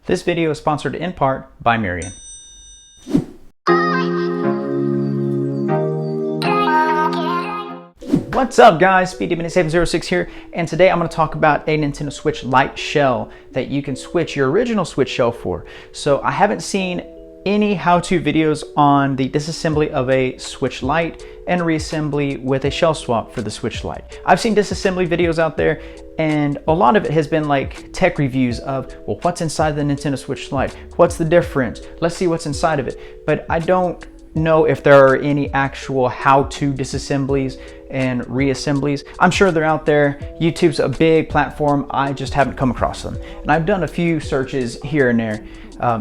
This video is sponsored in part by Mirian. What's up guys, SpeedDemon706 here, and today I'm going to talk about a Nintendo Switch Lite shell that you can switch your original Switch shell for. So I haven't seen any how-to videos on the disassembly of a Switch Lite and reassembly with a shell swap for the Switch Lite. I've seen disassembly videos out there, and a lot of it has been like tech reviews of, well, what's inside the Nintendo Switch Lite? What's the difference? Let's see what's inside of it. But I don't know if there are any actual how-to disassemblies and reassemblies. I'm sure they're out there. YouTube's a big platform. I just haven't come across them. And I've done a few searches here and there.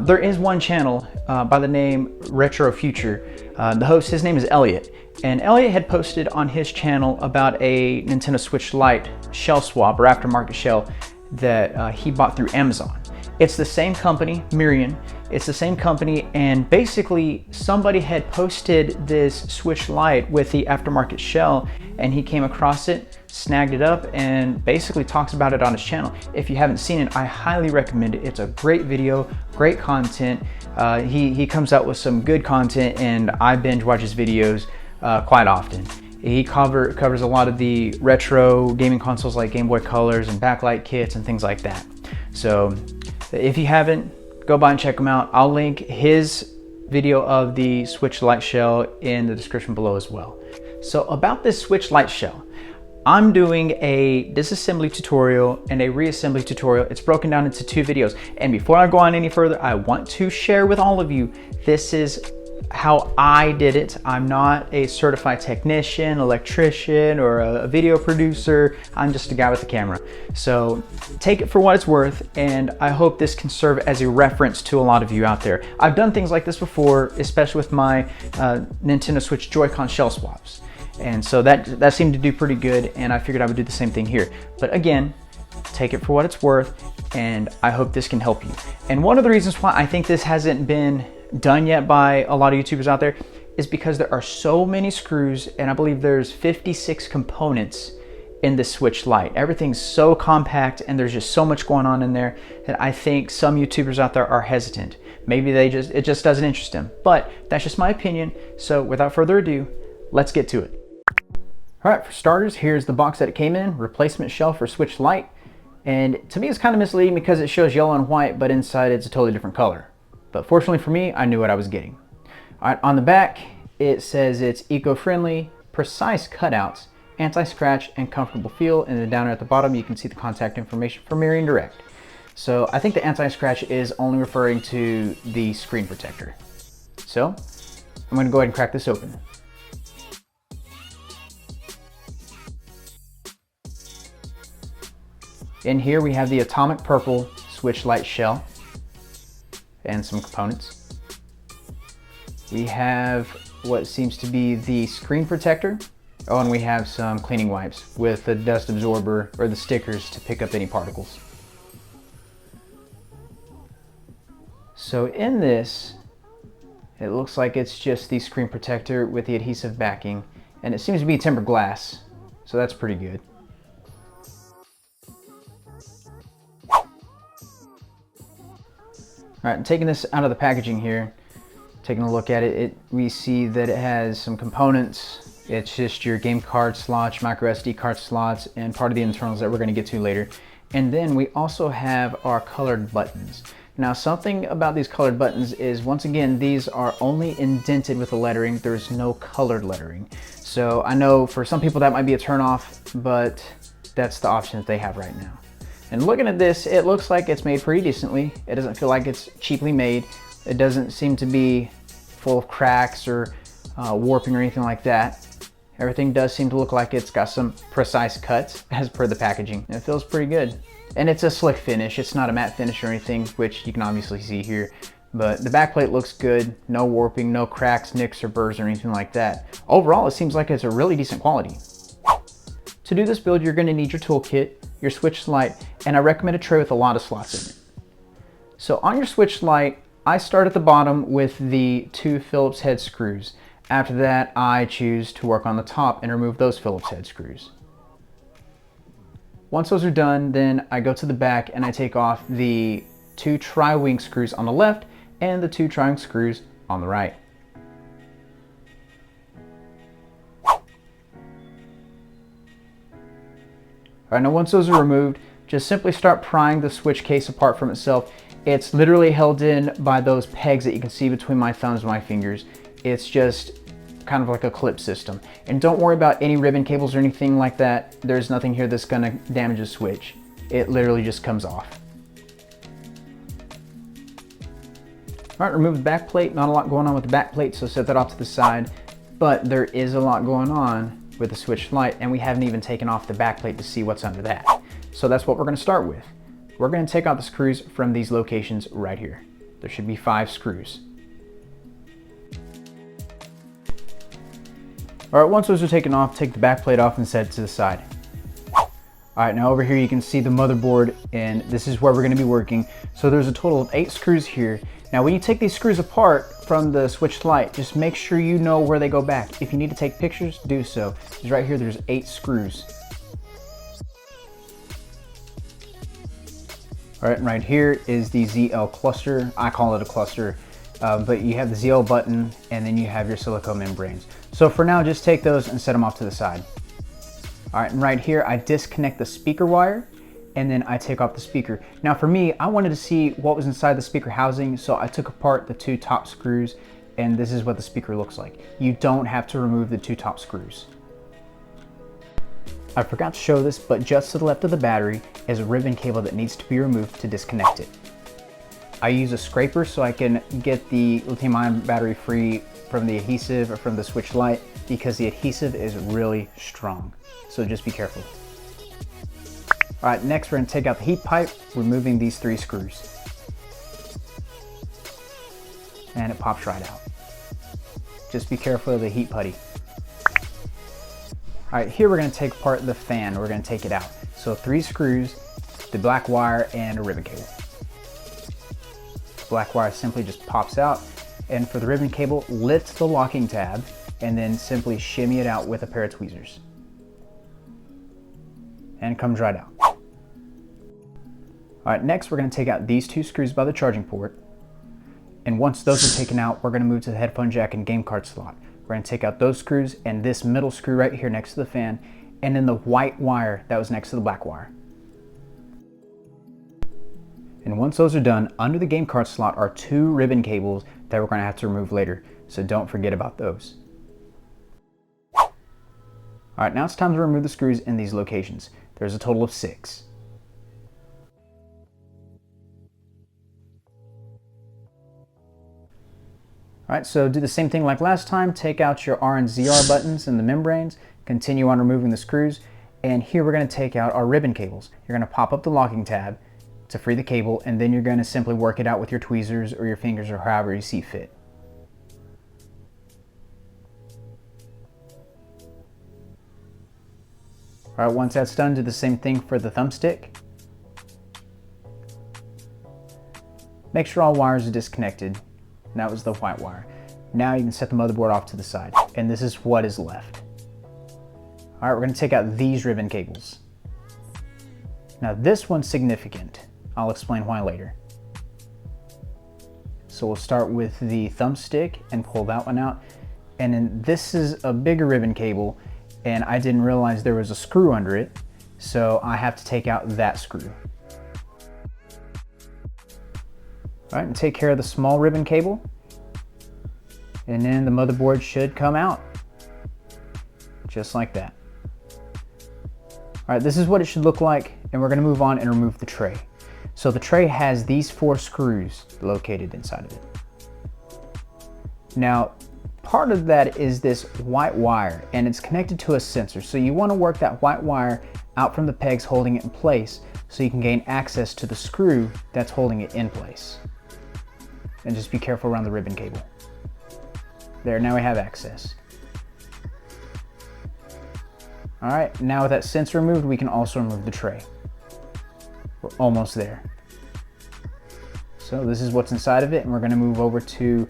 There is one channel by the name Retro Future. The host, his name is Elliot. And Elliot had posted on his channel about a Nintendo Switch Lite shell swap or aftermarket shell that he bought through Amazon. It's the same company, Mirian. It's the same company, and basically somebody had posted this Switch Lite with the aftermarket shell, and he came across it, snagged it up, and basically talks about it on his channel. If you haven't seen it, I highly recommend it. It's a great video, great content. He comes out with some good content, and I binge watch his videos quite often. He covers a lot of the retro gaming consoles like Game Boy Colors and backlight kits and things like that. So if you haven't, go by and check him out. I'll link his video of the Switch Lite shell in the description below as well. So about this Switch Lite shell, I'm doing a disassembly tutorial and a reassembly tutorial. It's broken down into two videos. And before I go on any further, I want to share with all of you, this is how I did it. I'm not a certified technician, electrician, or a video producer. I'm just a guy with a camera. So take it for what it's worth, and I hope this can serve as a reference to a lot of you out there. I've done things like this before, especially with my Nintendo Switch Joy-Con shell swaps. And so that seemed to do pretty good, and I figured I would do the same thing here. But again, take it for what it's worth, and I hope this can help you. And one of the reasons why I think this hasn't been done yet by a lot of YouTubers out there is because there are so many screws, and I believe there's 56 components in the Switch Lite. Everything's so compact, and there's just so much going on in there that I think some YouTubers out there are hesitant. Maybe it just doesn't interest them, but that's just my opinion. So without further ado, let's get to it. All right, for starters, here's the box that it came in, replacement shell for Switch Lite. And to me, it's kind of misleading because it shows yellow and white, but inside it's a totally different color. But fortunately for me, I knew what I was getting. All right, on the back, it says it's eco-friendly, precise cutouts, anti-scratch, and comfortable feel. And then down there at the bottom, you can see the contact information for Mirian Direct. So I think the anti-scratch is only referring to the screen protector. So I'm gonna go ahead and crack this open. In here, we have the atomic purple Switch Lite shell and some components. We have what seems to be the screen protector. Oh, and we have some cleaning wipes with the dust absorber or the stickers to pick up any particles. So in this, it looks like it's just the screen protector with the adhesive backing, and it seems to be tempered glass, so that's pretty good. All right, taking this out of the packaging here, taking a look at it, we see that it has some components. It's just your game card slots, micro SD card slots, and part of the internals that we're going to get to later. And then we also have our colored buttons. Now, something about these colored buttons is, once again, these are only indented with the lettering. There's no colored lettering. So I know for some people that might be a turnoff, but that's the option that they have right now. And looking at this, it looks like it's made pretty decently. It doesn't feel like it's cheaply made. It doesn't seem to be full of cracks or warping or anything like that. Everything does seem to look like it's got some precise cuts as per the packaging. It feels pretty good. And it's a slick finish. It's not a matte finish or anything, which you can obviously see here. But the backplate looks good. No warping, no cracks, nicks, or burrs or anything like that. Overall, it seems like it's a really decent quality. To do this build, you're going to need your toolkit, your Switch Lite, and I recommend a tray with a lot of slots in it. So on your Switch Lite, I start at the bottom with the 2 Phillips head screws. After that, I choose to work on the top and remove those Phillips head screws. Once those are done, then I go to the back and I take off the 2 tri-wing screws on the left and the 2 tri-wing screws on the right. Alright, now once those are removed, just simply start prying the switch case apart from itself. It's literally held in by those pegs that you can see between my thumbs and my fingers. It's just kind of like a clip system. And don't worry about any ribbon cables or anything like that. There's nothing here that's gonna damage the switch. It literally just comes off. Alright, remove the back plate. Not a lot going on with the back plate, so set that off to the side. But there is a lot going on with the switch Lite, and we haven't even taken off the back plate to see what's under that. So that's what we're going to start with. We're going to take out the screws from these locations right here. There should be 5 screws. Alright, once those are taken off, take the back plate off and set it to the side. Alright, now over here you can see the motherboard, and this is where we're going to be working. So there's a total of 8 screws here. Now when you take these screws apart from the switch Lite, just make sure you know where they go back. If you need to take pictures, do so. Because right here there's 8 screws. Alright, and right here is the ZL cluster. I call it a cluster, but you have the ZL button and then you have your silicone membranes. So for now, just take those and set them off to the side. Alright, and right here I disconnect the speaker wire and then I take off the speaker. Now for me, I wanted to see what was inside the speaker housing, so I took apart the 2 top screws, and this is what the speaker looks like. You don't have to remove the 2 top screws. I forgot to show this, but just to the left of the battery is a ribbon cable that needs to be removed to disconnect it. I use a scraper so I can get the lithium-ion battery free from the adhesive or from the switch Lite, because the adhesive is really strong, so just be careful. Alright, next we're going to take out the heat pipe, removing these 3 screws. And it pops right out. Just be careful of the heat putty. Alright, here we're going to take apart the fan. We're going to take it out. So 3 screws, the black wire, and a ribbon cable. The black wire simply just pops out. And for the ribbon cable, lift the locking tab and then simply shimmy it out with a pair of tweezers. And it comes right out. Alright, next we're going to take out these 2 screws by the charging port. And once those are taken out, we're going to move to the headphone jack and game card slot. We're going to take out those screws and this middle screw right here next to the fan, and then the white wire that was next to the black wire. And once those are done, under the game card slot are 2 ribbon cables that we're going to have to remove later, so don't forget about those. Alright, now it's time to remove the screws in these locations. There's a total of 6. Alright, so do the same thing like last time. Take out your R and ZR buttons and the membranes. Continue on removing the screws. And here we're going to take out our ribbon cables. You're going to pop up the locking tab to free the cable, and then you're going to simply work it out with your tweezers or your fingers or however you see fit. Alright, once that's done, do the same thing for the thumbstick. Make sure all wires are disconnected. That was the white wire. Now you can set the motherboard off to the side, and this is what is left. Alright, we're going to take out these ribbon cables. Now this one's significant. I'll explain why later. So we'll start with the thumbstick and pull that one out. And then this is a bigger ribbon cable, and I didn't realize there was a screw under it, so I have to take out that screw. All right, and take care of the small ribbon cable, and then the motherboard should come out just like that. All right, this is what it should look like, and we're going to move on and remove the tray. So the tray has these 4 screws located inside of it. Now, part of that is this white wire, and it's connected to a sensor. So you want to work that white wire out from the pegs holding it in place so you can gain access to the screw that's holding it in place. And just be careful around the ribbon cable. There, now we have access. All right, now with that sensor removed, we can also remove the tray. We're almost there. So this is what's inside of it, and we're going to move over to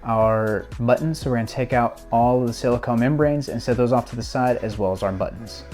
our buttons. So we're going to take out all of the silicone membranes and set those off to the side, as well as our buttons.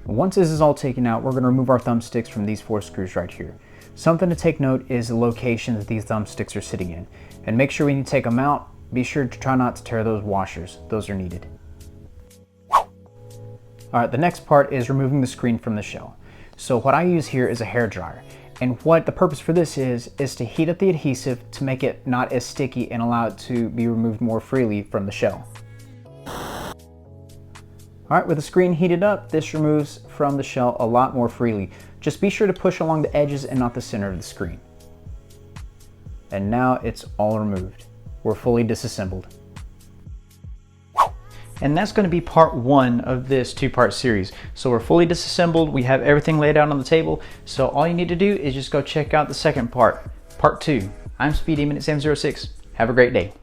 Once this is all taken out, we're going to remove our thumbsticks from these 4 screws right here. Something to take note is the locations these thumbsticks are sitting in. And make sure when you take them out, be sure to try not to tear those washers. Those are needed. Alright, the next part is removing the screen from the shell. So what I use here is a hair dryer. And what the purpose for this is to heat up the adhesive to make it not as sticky and allow it to be removed more freely from the shell. Alright, with the screen heated up, this removes from the shell a lot more freely. Just be sure to push along the edges and not the center of the screen. And now it's all removed. We're fully disassembled. And that's going to be part 1 of this 2-part series. So we're fully disassembled, we have everything laid out on the table, so all you need to do is just go check out the second part, part 2. I'm Speed Demon at 706. Have a great day.